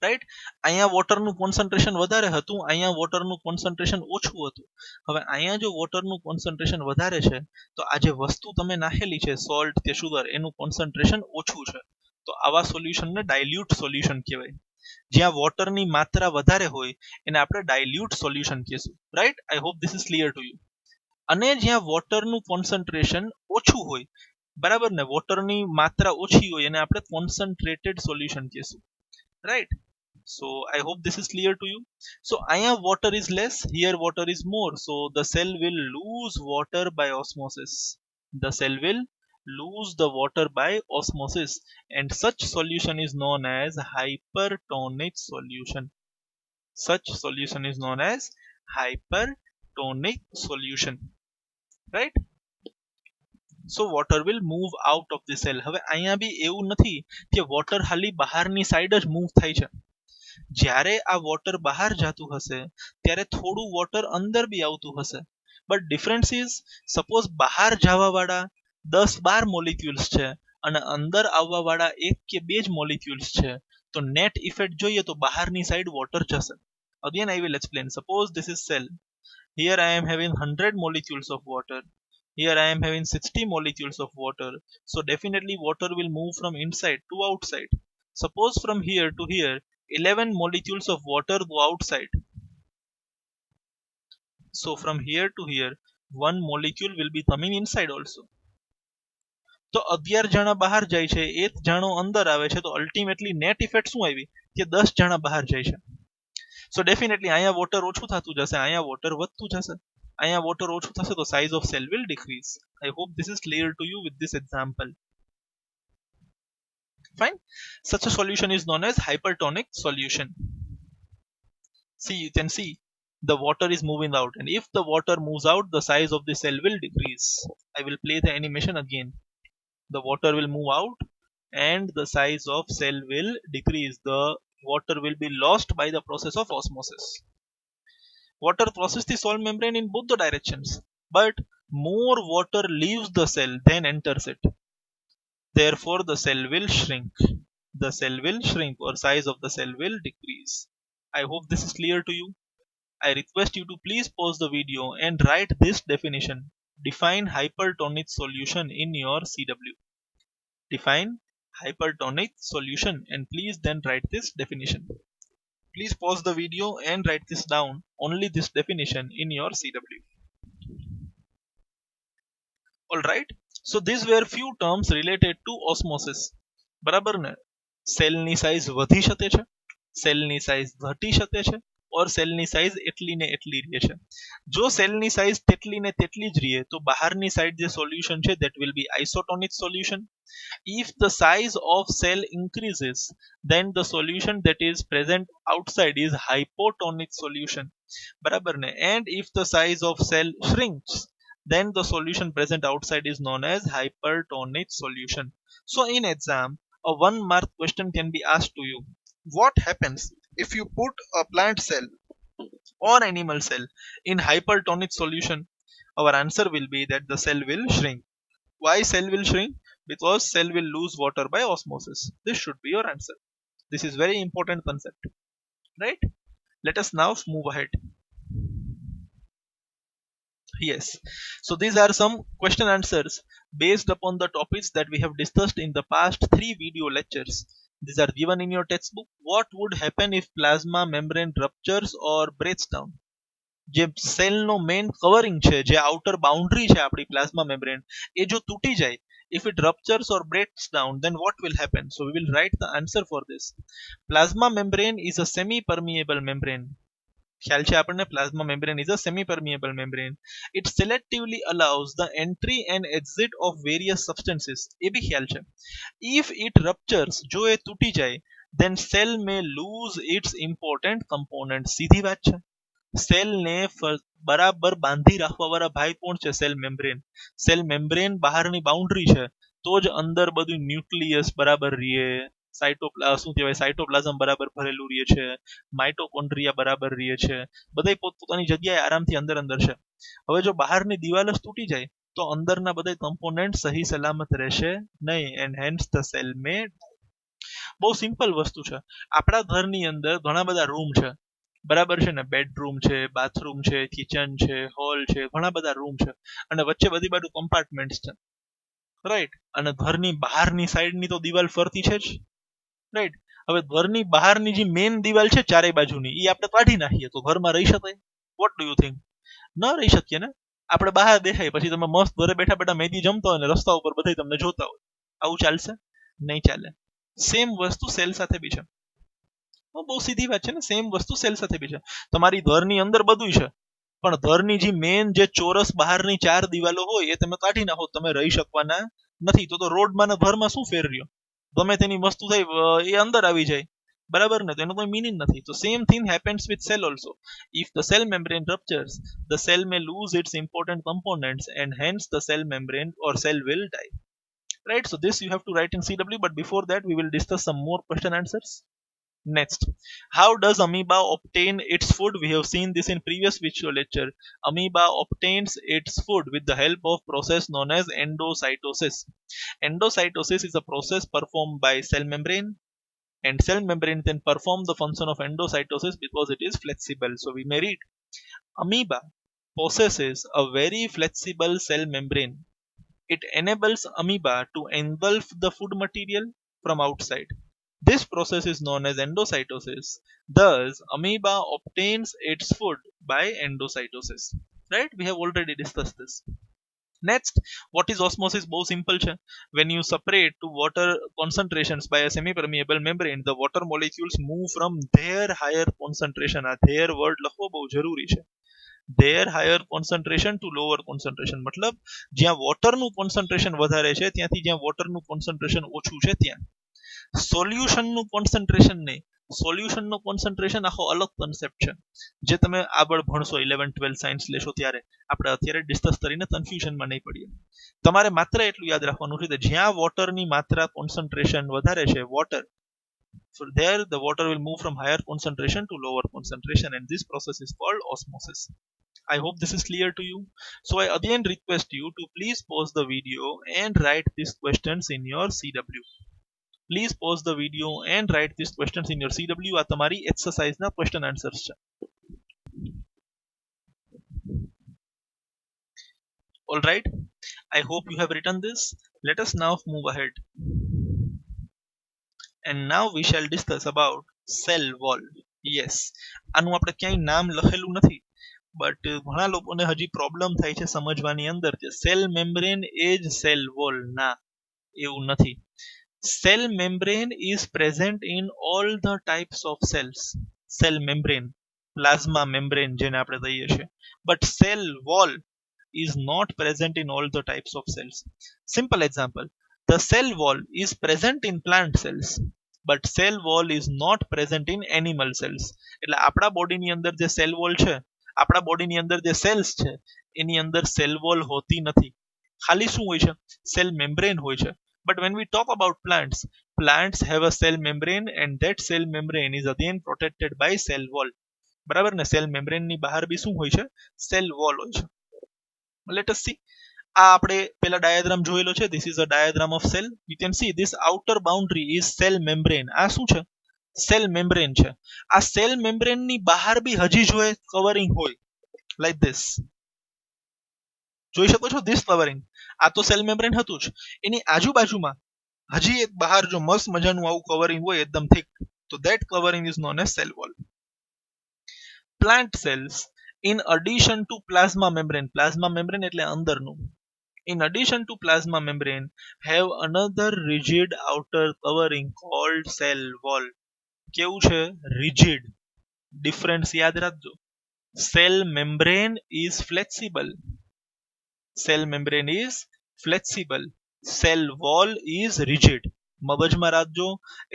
રાઈટ, અહીંયા વોટરનું કોન્સન્ટ્રેશન વધારે હતું, અહીંયા વોટરનું કોન્સન્ટ્રેશન ઓછું હતું. હવે અહીંયા જો વોટરનું કોન્સન્ટ્રેશન વધારે છે તો આ જે વસ્તુ તમે નાખેલી છે સોલ્ટ કે સુગર એનું કોન્સન્ટ્રેશન ઓછું છે, તો આવા સોલ્યુશનને ડાયલ્યુટ સોલ્યુશન કહેવાય. જ્યાં વોટરની માત્રા વધારે હોય એને આપણે ડાયલ્યુટ સોલ્યુશન કહીશું, right. I hope this is clear to you. અને જ્યાં વોટરનું કોન્સન્ટ્રેશન ઓછું હોય, બરાબર ને, વોટરની માત્રા ઓછી હોય એને આપણે કોન્સન્ટ્રેટેડ સોલ્યુશન કહીશું, right. So I hope this is clear to you. So અહીંયા water is less, here water is more, so the cell will lose water by osmosis. The cell will lose the water by osmosis, and such solution is known as hypertonic solution. Such solution is known as hypertonic solution, right? So water will move out of the cell. હવે અહીંયા બી એવું નથી કે water ખાલી બહારની side જ move થાય છે. જ્યારે આ વોટર બહાર જતું હશે ત્યારે થોડું વોટર અંદર બી આવતું હશે, બટ ડિફરન્સ ઇઝ સપોઝ બહાર જવા વાળા 10-12 મોલિક્યુલ્સ છે અને અંદર આવવા વાળા 1 કે 2 જ મોલિક્યુલ્સ છે, તો નેટ ઇફેક્ટ જોઈએ તો બહારની સાઈડ વોટર જશે. Again I will explain. Suppose this is cell, here I am having 100 molecules of water, here I am having 60 molecules of water, so definitely water will move from inside to outside. Suppose from here to here 11 molecules of water go outside, so from here to here one molecule will be coming inside also. તો 11 જણા બહાર જાય છે, 1 જણો અંદર આવે છે, તો અલ્ટિમેટલી નેટ ઇફેક્ટ શું આવી કે 10 જણા બહાર જાય છે. સો ડેફિનેટલી અહીંયા વોટર ઓછું થતું જશે, અહીંયા વોટર વધતું જશે, અહીંયા વોટર ઓછું થશે તો size of cell will decrease. I hope this is clear to you with this example. Fine. Such a solution is known as hypertonic solution. See, you can see the water is moving out, and if the water moves out, the size of the cell will decrease. I will play the animation again. The water will move out and the size of cell will decrease. The water will be lost by the process of osmosis. Water crosses the cell membrane in both the directions, but more water leaves the cell than enters it. Therefore the cell will shrink. The cell will shrink, or size of the cell will decrease. I hope this is clear to you. I request you to please pause the video and write this definition. Define hypertonic solution in your CW. Define hypertonic solution and please then write this definition. Please pause the video and write this down, only this definition in your CW. Alright, so these were few terms related to osmosis. બરાબર ને, સેલની size વધી શકે છે, સેલની size ઘટી શકે છે, ઓર સેલની સાઇઝ એટલી ને એટલી રહે છે. જો સેલની સાઇઝ તેટલી ને તેટલી જ રહે તો બહારની સાઈડ જે સોલ્યુશન છે that will be isotonic solution. If the size of cell increases, then the solution that is present outside is hypotonic solution. બરાબર ને, and if the size of cell shrinks, then the solution present outside is known as hypertonic solution. So in exam, a 1-mark question can be asked to you. What happens if you put a plant cell or animal cell in hypertonic solution? Our answer will be that the cell will shrink. Why cell will shrink? Because cell will lose water by osmosis. This should be your answer. This is very important concept, right? Let us now move ahead. Yes, so these are some question answers based upon the topics that we have discussed in the past 3 video lectures. These are given in your textbook. What would happen if plasma membrane ruptures or breaks down? જે સેલનો main covering છે, જે outer boundary છે આપણી plasma membrane, એ જો તૂટી જાય, if it ruptures or breaks down, then what will happen? So we will write the answer for this. Plasma membrane is a semi permeable membrane. ખ્યાલ છે આપણને, plasma membrane is a semi permeable membrane. It selectively allows the entry and exit of various substances. એ બી ખ્યાલ છે. If it ruptures, જો એ તૂટી જાય, then cell may lose its important component. સીધી વાત છે. સેલ ને બરાબર બાંધી રાખવા વાળા ભાઈ કોણ છે? Cell membrane. સેલ મેમ્બ્રેન બહારની બાઉન્ડ્રી છે, તો જ અંદર બધું ન્યુક્લિયસ બરાબર રહીએ, શું કહેવાય, સાઇટોપ્લાઝમ બરાબર ભરેલું રહે છે, માઇટોકોન્ડ્રિયા બરાબર રહે છે, બધા પોતપોતાની જગ્યાએ આરામથી અંદર અંદર છે. હવે જો બહારની દિવાલ જ તૂટી જાય તો અંદરના બધા કમ્પોનેન્ટ સહી સલામત રહેશે નહીં, એન્ડ હેન્સ ધ સેલ મે. બહુ સિમ્પલ વસ્તુ છે. આપણા ઘરની અંદર ઘણા બધા રૂમ છે, બરાબર છે ને, બેડરૂમ છે, બાથરૂમ છે, કિચન છે, હોલ છે, ઘણા બધા રૂમ છે, અને વચ્ચે બધી બાજુ કમ્પાર્ટમેન્ટ્સ છે, રાઈટ. અને ઘરની બહારની સાઈડની તો દિવાલ ફરતી છે જ, રાઈટ. હવે ઘરની બહારની જે મેઇન દિવાલ છે ચારે બાજુની, એ આપણે કાઢી નાખીએ તો ઘરમાં રહી શકાય? What do you think? ન રહી શકીએ ને. આપણે બહાર દેખાય, પછી તમે મસ્ત ઘરે બેઠા બેઠા મેગી જમતા હોય ને રસ્તા ઉપર બધા તમને જોતા હોય, આવું ચાલશે? નહીં ચાલે. સેમ વસ્તુ સેલ સાથે બી છે. બહુ સીધી વાત છે ને, સેમ વસ્તુ સેલ સાથે બી છે. તમારી ઘરની અંદર બધું છે, પણ ઘરની જે મેઇન જે ચોરસ બહારની ચાર દિવાલો હોય એ તમે કાઢી નાખો, તમે રહી શકવાના નથી. તો રોડમાં ને ઘરમાં શું ફેર રહ્યો? ગમે તેની વસ્તુ થઈ એ અંદર આવી જાય, બરાબર ને, તો એનો કોઈ મીનિંગ નથી. તો same thing happens with cell also. If the cell membrane ruptures, the cell may lose its important components and hence the cell membrane or cell will die. Right, so this you have to write in CW, but before that we will discuss some more question answers. Next, how does amoeba obtain its food? We have seen this in previous video lecture. Amoeba obtains its food with the help of process known as endocytosis. Endocytosis is a process performed by cell membrane, and cell membrane then perform the function of endocytosis because it is flexible. So we may read, amoeba possesses a very flexible cell membrane. It enables amoeba to engulf the food material from outside. This process is known as endocytosis. Thus, amoeba obtains its food by endocytosis. Right? We have already discussed this. Next, what is osmosis? Both simple છે. When you separate two water concentrations by a semi-permeable membrane, the water molecules move from their higher concentration. આ their word લખવો બહુ જરૂરી છે. their higher concentration to lower concentration. મતલબ જ્યાં વોટરનું concentration વધારે છે ત્યાંથી જ્યાં વોટરનું કોન્સન્ટ્રેશન ઓછું છે ત્યાં. સોલ્યુશનનું કોન્સન્ટ્રેશન નહીં, સોલ્યુશનનો કોન્સન્ટ્રેશન આખો અલગ કન્સેપ્ટ છે, જે તમે આગળ ભણશો 11-12 સાયન્સ લેશો ત્યારે. આપણે અત્યારે ડિસ્કસ કરીને કન્ફ્યુઝનમાં નહીં પડીએ. તમારે માત્ર એટલું યાદ રાખવાનું છે કે જ્યાં વોટરની માત્રા કોન્સન્ટ્રેશન વધારે છે, water, so there the water will move from higher concentration to lower concentration, and this process is called osmosis. I hope this is clear to you. So I again request you to please pause the video and write these questions in your CW. Please pause the video and write these questions in your CW. આ તમારી exercise ના question answers છે. All right, I hope you have written this. Let us now move ahead, and now we shall discuss about cell wall. Yes, આનું આપણે ક્યાંય નામ લખેલું નથી, બટ ઘણા લોકોને હજી પ્રોબ્લેમ થાય છે સમજવાની અંદર કે સેલ મેમ્બ્રેન એ જ સેલ વોલ. ના, એવું નથી. Cell membrane is present in all the types of cells. Cell membrane, plasma membrane જેને આપણે કહીએ છીએ, but cell wall is not present in all the types of cells. Simple example, the cell wall is present in plant cells, but cell wall is not present in animal cells. એટલે આપણા બોડીની અંદર જે cell wall છે, આપણા બોડીની અંદર જે cells છે એની અંદર સેલ વોલ હોતી નથી. ખાલી શું હોય છે? સેલ મેમ્બ્રેન હોય છે. But when we talk about plants, plants have a cell membrane, and that cell membrane is again protected by cell wall. બરાબર ને? સેલ મેમ્બ્રેન ની બહાર બી શું હોય છે? સેલ વોલ હોય છે. Let us see. આ આપણે પેલા ડાયાગ્રામ જોયેલો છે. This is a diagram of cell. You can see this outer boundary is cell membrane. આ શું છે? સેલ મેમ્બ્રેન છે. આ સેલ મેમ્બ્રેન ની બહાર બી હજી જો કવરિંગ હોય, like this. જોઈ શકો છો this covering. આ તો સેલ મેમ્બ્રેન હતું જ. એની આજુબાજુમાં હજી એક બહાર જો મસ્ત મજાનું આવું કવરિંગ હોય એકદમ thick, તો that covering is known as cell wall. Plant cells In addition to plasma membrane એટલે અંદરનું. In addition to plasma membrane, have another rigid outer covering called cell wall. કેવું છે? Rigid. Difference યાદ રાખજો. Cell membrane is flexible. Cell membrane is flexible. Cell wall is rigid. મગજમાં રાખજો.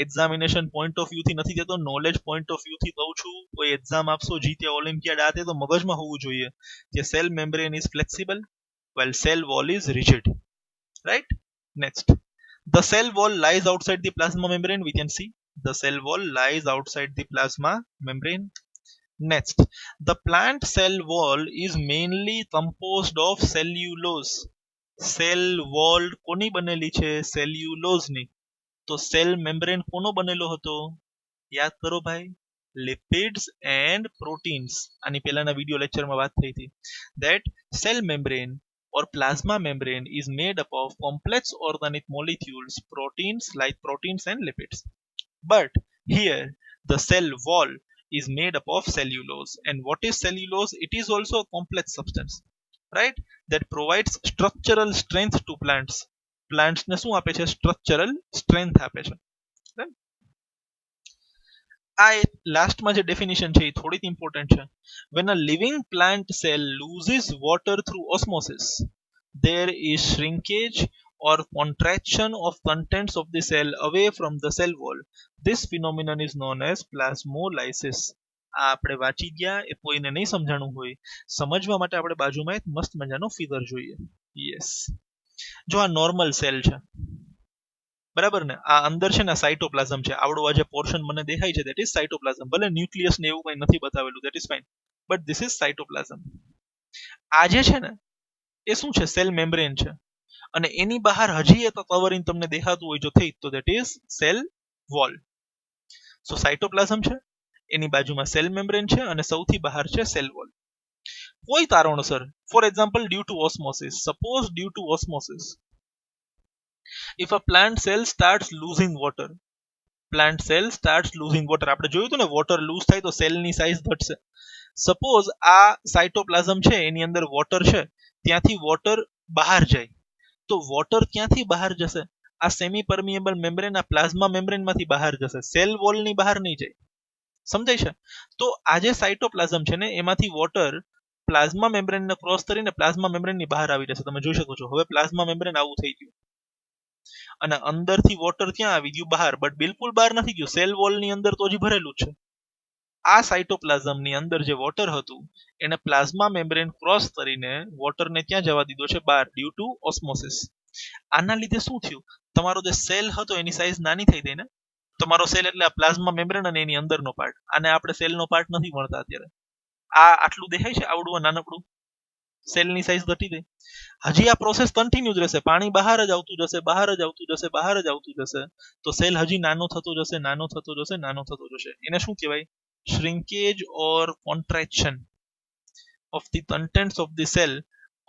Examination point of view થી નથી કહેતો, knowledge point of view થી કહું છું. કોઈ એક્ઝામ આપશો જીટીએ ઓલિમ્પિયાડ આ તે તો મગજમાં હોવું જોઈએ કે cell membrane is flexible while cell wall is rigid, right? Next, the cell wall lies outside the plasma membrane. We can see the cell wall lies outside the plasma membrane. Next, the plant cell wall is mainly composed of cellulose. Cell wall કોની બનેલી છે? cellulose ની. તો cell membrane કોનો બનેલો હતો? યાદ કરો ભાઈ, lipids and proteins. આની પહેલાના વિડિયો લેક્ચરમાં વાત થઈ હતી that cell membrane or plasma membrane is made up of complex organic molecules, proteins and lipids. But here the cell wall is made up of cellulose. And what is cellulose? It is also a complex substance, right? That provides structural strength to plants. Plants ને શું આપે છે? Structural strength આપે છે. આ લાસ્ટમાં જે definition છે એ થોડીક ઇમ્પોર્ટન્ટ છે. When a living plant cell loses water through osmosis, there is shrinkage or contraction of contents of the cell away from the cell wall. This phenomenon is known as plasmolysis. આ આપણે વાંચી ગયા, એ કોઈને નહીં સમજાણું હોય, સમજવા માટે આપણે બાજુમાં એક મસ્ત મજાનો ફિગર જોઈએ. યસ, જો આ નોર્મલ સેલ છે, બરાબર ને? આ અંદર છે ને સાઇટોપ્લાઝમ છે. આવડો આ જે પોર્શન મને દેખાય છે ધેટ ઇઝ સાઇટોપ્લાઝમ. ભલે ન્યુક્લિયસ ને એવું કંઈ નથી બતાવેલું, that is fine, but this is cytoplasm. આ જે છે ને એ શું છે? સેલ મેમ્બ્રેન છે. અને એની બહાર હજી એક કવરિંગ તમને દેખાતું હોય જો થઈ તો that is cell wall. So cytoplasm છે, એની બાજુમાં સેલ મેમ્બ્રેન છે અને સૌથી બહાર છે સેલ વોલ. કોઈ કારણોસર, for example due to osmosis, suppose due to osmosis, if a plant cell starts losing water, આપણે જોયું હતું ને વોટર લૂઝ થાય તો સેલની સાઇઝ ઘટશે. સપોઝ આ સાઇટોપ્લાઝમ છે એની અંદર વોટર છે, ત્યાંથી વોટર બહાર જાય, તો વોટર ક્યાંથી બહાર જશે? આ સેમી પરમિએબલ મેમ્બ્રેન, આ પ્લાઝમા મેમ્બ્રેન માંથી બહાર જશે, સેલ વોલ ની બહાર નહીં જાય. સમજાય છે? તો આ જે સાઇટોપ્લાઝમ છે ને એમાંથી વોટર પ્લાઝમા મેમ્બ્રેન ને ક્રોસ કરીને પ્લાઝમા મેમ્બ્રેન ની બહાર આવી જશે. તમે જોઈ શકો છો હવે પ્લાઝમા મેમ્બ્રેન આવું થઈ ગયું અને અંદરથી વોટર ક્યાં આવી ગયું? બહાર. બટ બિલકુલ બહાર નથી ગયું, સેલ વોલ ની અંદર તો હજી ભરેલું છે. આ સાઇટોપ્લાઝમ ની અંદર જે વોટર હતું એને પ્લાઝમા મેમ્બ્રેન ક્રોસ કરીને વોટરને ક્યાં જવા દીધો છે? બહાર, ડ્યુ ટુ ઓસ્મોસિસ. આના લીધે શું થયું? તમારો જે સેલ હતો એની સાઇઝ નાની થઈ ગઈ ને. તમારો સેલ એટલે આ પ્લાઝમા મેમ્બ્રેન અને એની અંદરનો પાર્ટ. આને આપણે સેલનો પાર્ટ નથી ભણતા અત્યારે. આ આટલું દેખાય છે, આવડું નાનકડું, સેલની સાઇઝ ઘટી ગઈ. હજી આ પ્રોસેસ કન્ટિન્યુ જ રહેશે, પાણી બહાર જ આવતું જશે, બહાર જ આવતું જશે, બહાર જ આવતું જશે, તો સેલ હજી નાનો થતો જશે, નાનો થતો જશે, નાનો થતો જશે. એને શું કહેવાય? Shrinkage or contraction of the contents of the cell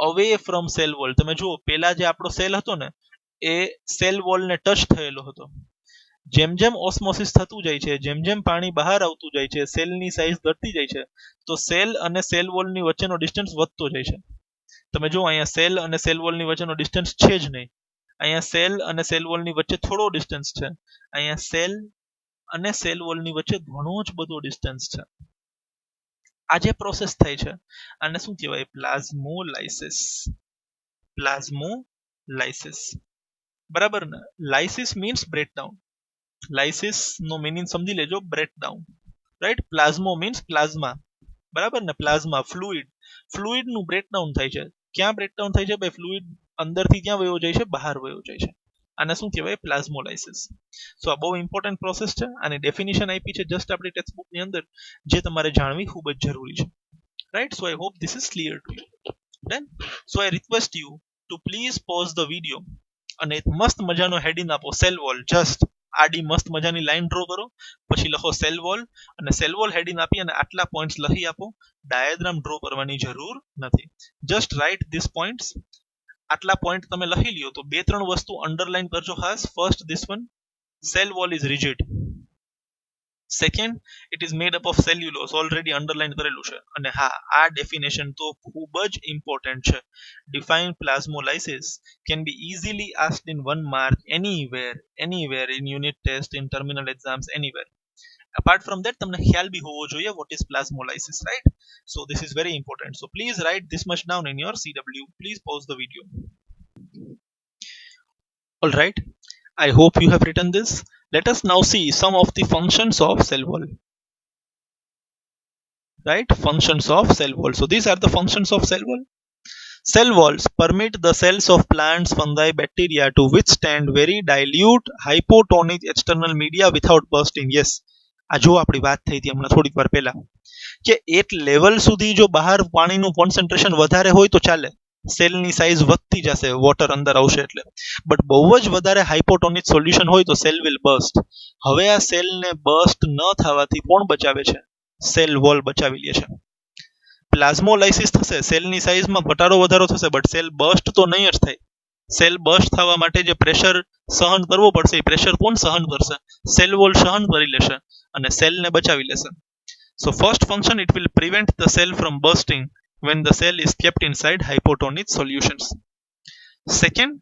away from cell wall. તમે જુઓ પેલા જે આપણો સેલ હતો ને એ સેલ વોલને ટચ થયેલો હતો. જેમ જેમ ઓસ્મોસિસ થતું જાય છે, જેમ જેમ પાણી બહાર આવતું જાય છે, સેલની સાઇઝ ઘટતી જાય છે, તો સેલ અને સેલ વોલની વચ્ચેનો ડિસ્ટન્સ વધતો જાય છે. તમે જો અહીંયા સેલ અને સેલ વોલની વચ્ચેનો ડિસ્ટન્સ છે જ નહીં. અહીંયા સેલ અને સેલ વોલની વચ્ચે થોડો ડિસ્ટન્સ છે, અહીંયા સેલ અને સેલ વોલની વચ્ચે ઘણો જ બધો ડિસ્ટન્સ છે. આ જે પ્રોસેસ થાય છે આને શું કહેવાય? પ્લાઝ્મોલાઇસિસ. પ્લાઝ્મોલાઇસિસ, બરાબર ને? લાઇસિસ મીન્સ બ્રેકડાઉન. લાઇસિસ નો મીનિંગ સમજી લેજો, બ્રેકડાઉન, રાઈટ? પ્લાઝ્મો મીન્સ પ્લાઝમા, બરાબર ને? પ્લાઝમા ફ્લુઇડ, ફ્લુઇડ નું બ્રેકડાઉન થાય છે. ક્યાં બ્રેકડાઉન થાય છે ભાઈ? ફ્લુઇડ અંદરથી ક્યાં વયો જાય છે? બહાર વયો જાય છે. આને શું કહેવાય? પ્લાઝ્મોલાઇસિસ. સો આ બહુ ઇમ્પોર્ટન્ટ પ્રોસેસ છે. આની ડેફિનેશન આપી છે જસ્ટ આપણી ટેક્સ્ટબુક ની અંદર, જે તમારે જાણવી ખૂબ જ જરૂરી છે, right? So I hope this is clear to you. Done? So I request you to please pause the video અને એક મસ્ત મજાનો હેડિંગ આપો, સેલ વોલ. જસ્ટ આડી મસ્ત મજાની લાઈન ડ્રો કરો, પછી લખો સેલ વોલ, અને સેલ વોલ હેડિંગ આપી અને આટલા પોઈન્ટ્સ લખી આપો. ડાયાગ્રામ ડ્રો કરવાની જરૂર નથી, જસ્ટ રાઇટ ધીસ પોઈન્ટ્સ. આટલા પોઈન્ટ તમે લખી લ્યો તો બે ત્રણ વસ્તુ અંડરલાઈન કરજો ખાસ. First this one, cell wall is rigid. Second, it is made up of cellulose, already underline કરેલું છે. અને હા, આ ડેફિનેશન તો ખૂબ જ ઇમ્પોર્ટન્ટ છે. Define plasmolysis can be easily asked in 1 mark anywhere in unit test, in terminal exams, anywhere. Apart from that, તમને ખ્યાલ બી હોવો જોઈએ what is plasmolysis, right? So this is very important, so please write this much down in your CW. Please pause the video. All right, I hope you have written this. Let us now see some of the functions of cell wall. Right, functions of cell wall. So these are the functions of cell wall. Cell walls permit the cells of plants, fungi, bacteria to withstand very dilute hypotonic external media without bursting. Yes, આ જો આપણી વાત થઈ હતી હમણાં થોડીક વાર પહેલા કે એક લેવલ સુધી જો બહાર પાણીનું કોન્સન્ટ્રેશન વધારે હોય તો ચાલે, સેલની સાઇઝ વધતી જશે, વોટર અંદર આવશે એટલે. બટ બહુ જ વધારે હાઇપોટોનિક સોલ્યુશન હોય તો સેલ વિલ બર્સ્ટ. હવે આ સેલને બર્સ્ટ ન થવાથી કોણ બચાવે છે? સેલ વોલ બચાવી લે છે. પ્લાઝ્મોલાઇસિસ થશે, સેલની સાઇઝમાં ઘટાડો વધારો થશે, બટ સેલ બર્સ્ટ તો નહીં જ થાય. સેલ બર્સ્ટ થવા માટે જે પ્રેશર સહન કરવો પડશે એ પ્રેશર કોણ સહન કરશે? સેલ વોલ સહન કરી લેશે અને સેલને બચાવી લેશે. So first function, it will prevent the cell from bursting when the cell is kept inside hypotonic solutions. Second,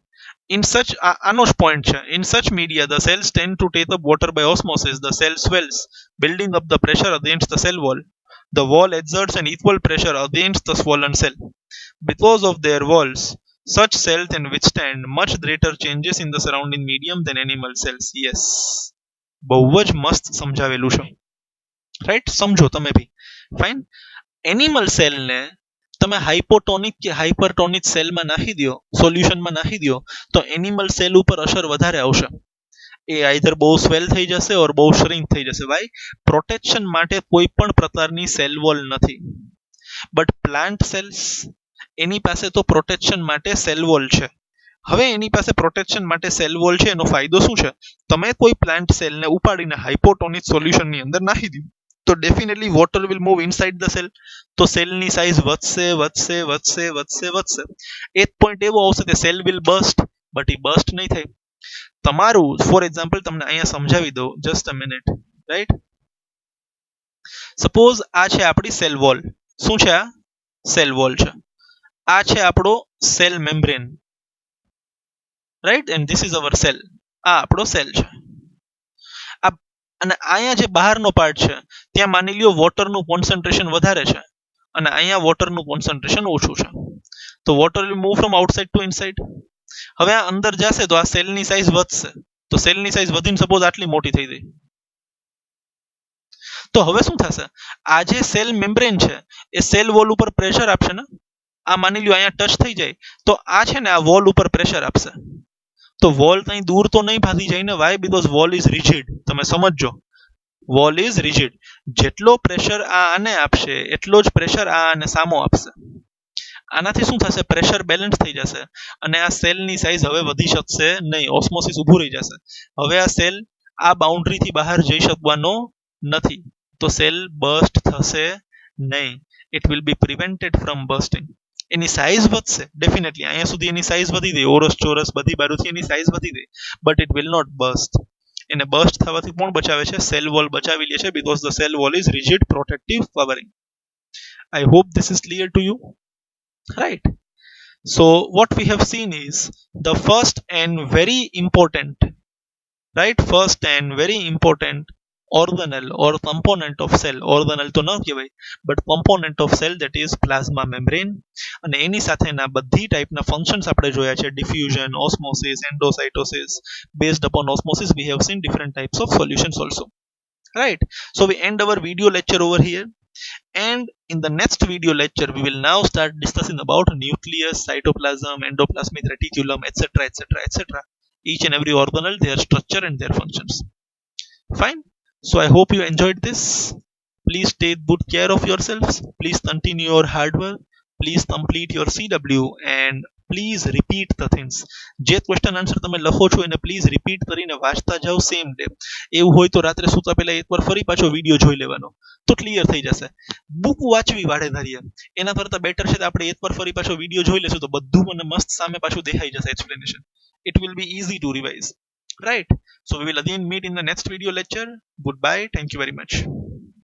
in such આનો જ point છે, in such media the cells tend to take up water by osmosis. The cell swells, building up the pressure against the cell wall. The wall exerts an equal pressure against the swollen cell. Because of their walls, such cells can withstand much greater changes in the surrounding medium than animal cells. Yes, બહુ જ મસ્ત સમજાવેલું છે. Right, સમજો તમે બી. Fine. Animal સેલને તમે હાઇપોટોનિક કે હાઇપરટોનિક સેલમાં નાખી દો, સોલ્યુશનમાં નાખી દો, તો એનિમલ સેલ ઉપર અસર વધારે આવશે. એ આઈધર બહુ સ્વેલ થઈ જશે ઓર બહુ શ્રિંક થઈ જશે. વાય? પ્રોટેક્શન માટે કોઈ પણ પ્રકારની સેલ વોલ નથી. બટ પ્લાન્ટ સેલ્સ, એની પાસે તો પ્રોટેક્શન માટે સેલ વોલ છે. હવે એની પાસે પ્રોટેક્શન માટે સેલ વોલ છે, એનો ફાયદો શું છે? તમે કોઈ પ્લાન્ટ સેલને ઉપાડીને હાઇપોટોનિક સોલ્યુશનની અંદર નાખી દો તો definitely water will move inside the cell. તો સેલની સાઇઝ વધશે વધશે વધશે વધશે વધશે. એક પોઈન્ટ એવો આવશે કે cell will burst, but A burst નહીં થાય. તમારું ફોર એક્ઝામ્પલ તમને અહીંયા સમજાવી દઉં, just a minute. Right, suppose આ છે આપણી સેલ વોલ. શું છે? આ સેલ વોલ છે. આ છે આપણો cell membrane. Right, and this is our cell. આ આપણો સેલ છે. અને અહીંયા જે બહારનો પાર્ટ છે ત્યાં માની લ્યો વોટરનું કોન્સન્ટ્રેશન વધારે છે અને અહીંયા વોટરનું કોન્સન્ટ્રેશન ઓછું છે. તો water will move from outside to inside. હવે આ અંદર જશે તો આ સેલની સાઇઝ વધશે. તો સેલની સાઇઝ વધીને સપોઝ આટલી મોટી થઈ ગઈ. તો હવે શું થશે? આ જે સેલ મેમ્બ્રેન છે એ સેલ વોલ ઉપર પ્રેશર આપશે ને. આ માની લ્યો અહીંયા ટચ થઈ જાય તો આ છે ને આ વોલ ઉપર પ્રેશર આપશે. તો વોલ કઈ દૂર તો નહીં ભાગી જાય ને. Why? Because wall is rigid. તમે સમજો, વોલ ઇઝ રિજિડ. જેટલો પ્રેશર આ આને આપશે એટલો જ પ્રેશર આ આને સામો આપશે. આનાથી શું થશે? પ્રેશર બેલેન્સ થઈ જશે અને આ સેલની સાઇઝ હવે વધી શકશે નહીં. ઓસ્મોસિસ ઊભું રહી જશે. હવે આ સેલ આ બાઉન્ડ્રીથી બહાર જઈ શકવાનો નથી. તો સેલ બર્સ્ટ થશે નહીં. It will be prevented from bursting. એની સાઇઝ વધશે ડેફિનેટલી. અહીંયા સુધી એની સાઇઝ વધી ગઈ, ઓરસ ચોરસ બધી બાજુથી એની સાઇઝ વધી ગઈ, but it will not burst. એને બર્સ્ટ થવાથી કોણ બચાવે છે? સેલ વોલ બચાવી લે છે, because the cell wall is rigid protective covering. I hope this is clear to you. Right, so what we have seen is the first and very important, right, first and very important organelle or component of cell. organelle તો ન કહેવાય but component of cell, that is plasma membrane. અને એની સાથેના બધી ટાઈપના functions આપણે જોયા છે. diffusion, osmosis, endocytosis. Based upon osmosis we have seen different types of solutions also. Right, so we end our video lecture over here, and in the next video lecture we will now start discussing about nucleus, cytoplasm, endoplasmic reticulum, etc, etc, etc. Each and every organelle, their structure and their functions. Fine, so I hope you enjoyed this. Please take good care of yourselves. Please continue your hard work. Please complete your CW and please repeat the things. જે question answer તમે લખો છો એને please repeat કરીને વાંચતા જાઓ same day. એવું હોય તો રાત્રે સૂતા પહેલા એકવાર ફરી પાછો વિડીયો જોઈ લેવાનો તો ક્લિયર થઈ જશે. બુક વાંચવી વાડે ધારીએ એના કરતાં બેટર છે આપણે એકવાર ફરી પાછો વિડીયો જોઈ લેશું તો બધું મને મસ્ત સામે પાછું દેખાઈ જશે explanation. It will be easy to revise. Right, So we will again meet in the next video lecture. Goodbye. Thank you very much.